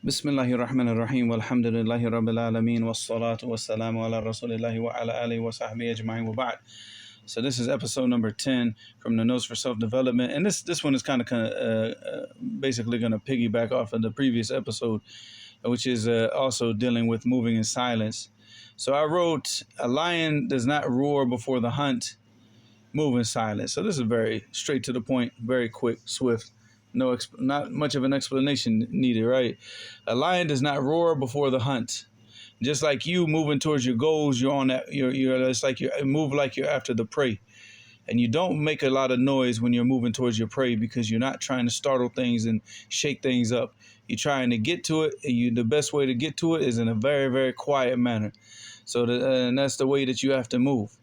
Bismillahir Rahmanir Rahim. Walhamdulillahi Rabbil Alameen. Wassalatu wassalamu ala Rasulillahi wa ala alihi wa sahbihi ajma'in wa ba'd. So this is episode number 10 from the Notes for Self-Development. And this one is kind of basically going to piggyback off of the previous episode, which is also dealing with moving in silence. So I wrote, a lion does not roar before the hunt, move in silence. So this is very straight to the point, very quick, swift. Not much of an explanation needed, right? A lion does not roar before the hunt. Just like you moving towards your goals, you're on that. It's like you move like you're after the prey, and you don't make a lot of noise when you're moving towards your prey because you're not trying to startle things and shake things up. You're trying to get to it, and the best way to get to it is in a very, very quiet manner. So and that's the way that you have to move.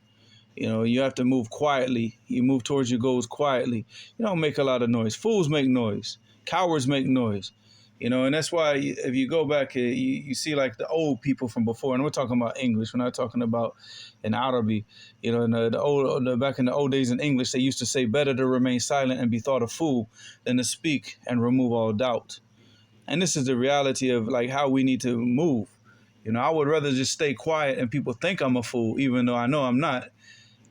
You have to move quietly. You move towards your goals quietly. You don't make a lot of noise. Fools make noise. Cowards make noise. And that's why if you go back, you see like the old people from before, and we're talking about English. We're not talking about in Arabic. Back in the old days in English, they used to say, better to remain silent and be thought a fool than to speak and remove all doubt. And this is the reality of like how we need to move. I would rather just stay quiet and people think I'm a fool, even though I know I'm not.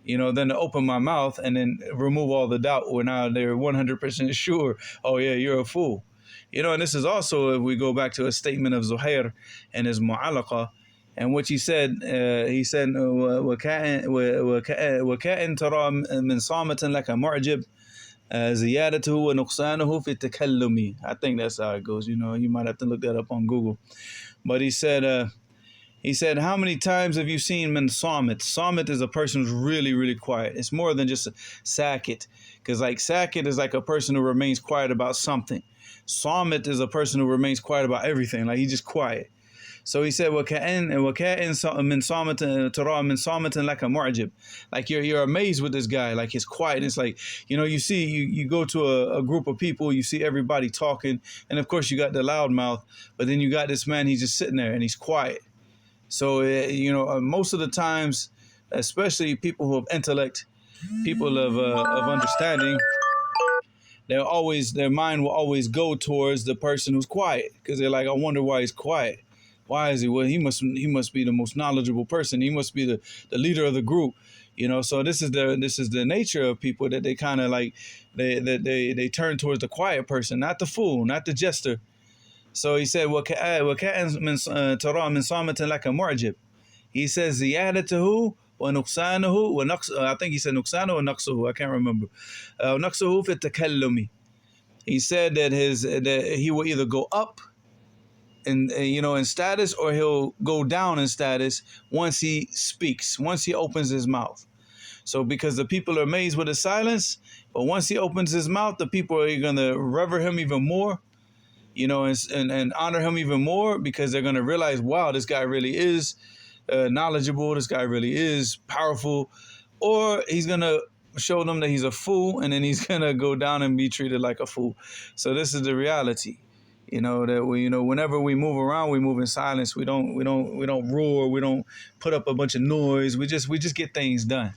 Than to open my mouth and then remove all the doubt when now they're 100% sure, oh yeah, you're a fool. And this is also, if we go back to a statement of Zuhair and his mu'alaqa, and what he said, وَكَائِن تَرَى مِنْ صَامَةٍ لَكَ مُعْجِبٍ زِيَادَتُهُ وَنُقْصَانُهُ فِي التَّكَلُّمِ. I think that's how it goes. You might have to look that up on Google. But he said, how many times have you seen min samit? Samit is a person who's really, really quiet. It's more than just a sakit. Because like sakit is like a person who remains quiet about something. Samit is a person who remains quiet about everything. Like he's just quiet. So he said, وَكَأَن مِن صَامِتٍ تَرَى مِن صَامِتٍ لَكَ مُعْجِبٍ. Like you're amazed with this guy. Like his quiet. It's like, you go to a group of people, you see everybody talking. And of course you got the loud mouth. But then you got this man, he's just sitting there and he's quiet. So, most of the times, especially people who have intellect, people of understanding, their mind will always go towards the person who's quiet, because they're like, I wonder why he's quiet. Why is he? Well, he must be the most knowledgeable person. He must be the leader of the group. So this is the nature of people, that they kind of like they turn towards the quiet person, not the fool, not the jester. So he said, وَكَأَن تَرَى مِنْ صَامَةٍ لَكَ مُعْجِبٍ. He says, زِيَادَتُهُ وَنُقْصَانُهُ I think he said نُقْصَانُهُ وَنَقْصُهُ. I can't remember. نَقْصُهُ فِي التَّكَلُّمِ. He said that he will either go up in status, or he'll go down in status once he speaks, once he opens his mouth. So because the people are amazed with his silence, but once he opens his mouth, the people are going to revere him even more. And honor him even more, because they're going to realize, wow, this guy really is knowledgeable. This guy really is powerful. Or he's going to show them that he's a fool, and then he's going to go down and be treated like a fool. So this is the reality, that whenever we move around, we move in silence. We don't roar. We don't put up a bunch of noise. We just get things done.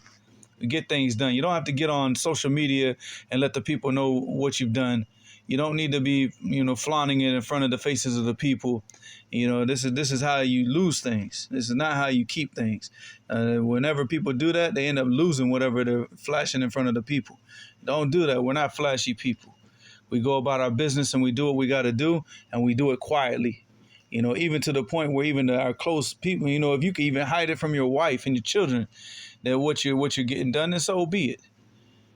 We get things done. You don't have to get on social media and let the people know what you've done. You don't need to be, flaunting it in front of the faces of the people. This is how you lose things. This is not how you keep things. Whenever people do that, they end up losing whatever they're flashing in front of the people. Don't do that. We're not flashy people. We go about our business and we do what we got to do, and we do it quietly. Even to the point where even our close people, if you can even hide it from your wife and your children, that what you're getting done, then so be it.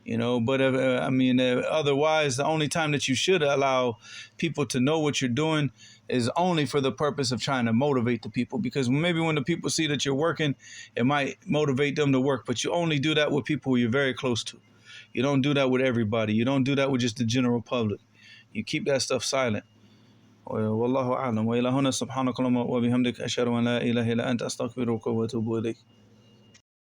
But otherwise, the only time that you should allow people to know what you're doing is only for the purpose of trying to motivate the people. Because maybe when the people see that you're working, it might motivate them to work. But you only do that with people who you're very close to. You don't do that with everybody. You don't do that with just the general public. You keep that stuff silent. Wallahu a'lam. Wa ila huna subhanakallahumma wa bihamdika ashhadu an la ilaha illa anta astaghfiruka wa atubu ilayk.